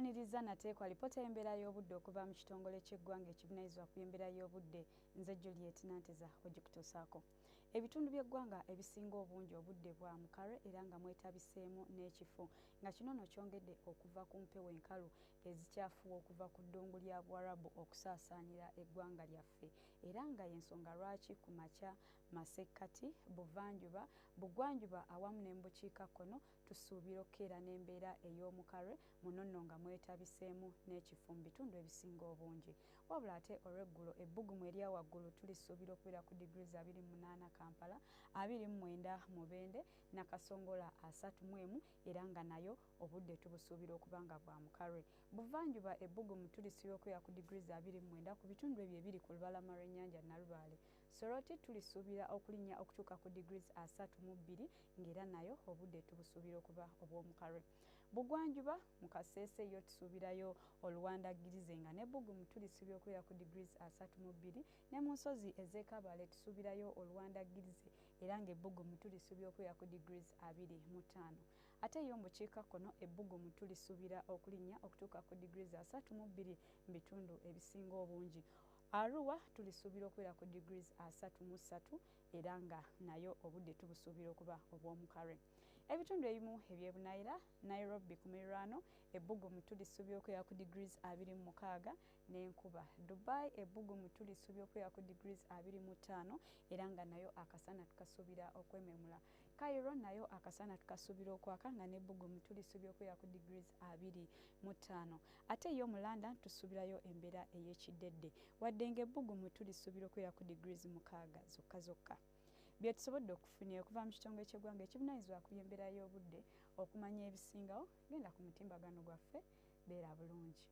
Tukwaniriza nate kwa lipota y'embeera y'obudde okuva mu kitongole ky'eggwanga ekivunaanyizibwa ku y'embeera y'obudde nze Juliet Nanteza ogikutuusaako. Ebitundu by'eggwanga ebisinga obungi obudde bwa mukarwe era nga mwetabiseemu n'ekifo nga kino nno kyongedde okuva ku mpewo enkalu ezikyafuwa okuva ku ddungu lya Bwarabu okusaasaanira eggwanga lyaffe era nga y'ensonga lwaki ku makya, masekkati, buvanjuba, bugwanjuba awamu ne mu bukiikakkono tusuubira okukeera n'embeera ey'omukarwe muno nno nga mwetabiseemu n'ekifo mu bitundu ebisinga obungi. Wabula ate olw'eggulo ebbugumu erya waggulu tulisuubira okubeera ku degrees 28 Kampala, 29 Mubende, Nakasongola 31 era nga nayo obudde tubusuubira okuba nga bwa mukarwe. Buvanjuba ebbugumu tulisuubira okubeera ku degrees 29 ku bitundu ebyo ebiri ku lubalama lw'ennyanja Nalubaale. Soroti tulisuubira okulinnya okutuuka ku degrees 32 ng'era nayo obudde tubusuubira okuba obw'omukarwe. Bugwanjuba mu Kasese yo tusuubirayo oluwandagirize nga n'ebbugumu tulisuubira okubeera ku degrees 32 ne mu nsozi ez'e Kabale tusuubirayo oluwandagirize era ng'ebbugumu tulisuubira okubeera ku degrees 25. Ate yo mu bukiikakkono ebbugumu tulisuubira okulinnya okutuuka ku degrees 32 mu bitundu ebisinga obungi. Arua tulisuubira okubeera ku degrees 33 era nga nayo obudde tubusuubira okuba obw'omukarwe. Ebitundu ebimu eby'ebunaayira Nairobi ku miriraano ebbugumu tulisuubira okubeera ku degrees 26 n'enkuba. Dubai ebbugumu tulisuubira okubeera ku degrees 25 era nga nayo akasana tukasuubira okwememula. Cairo nayo akasana tukasuubira okwaka nga n'ebbugumu tulisuubira okubeera ku degrees 25. Ate yo mu London tusuubirayo embeera ey'ekiddedde wadde ng'ebbugumu tulisuubira okubeera ku degrees 6 zokka zokka. Bye tusobodde okufunira okuva mu kitongole ky'eggwanga ekivunaanyizibwa ku by'embeera y'obudde okumanya ebisingawo, genda ku mutimbagano gwaffe, beera bulungi.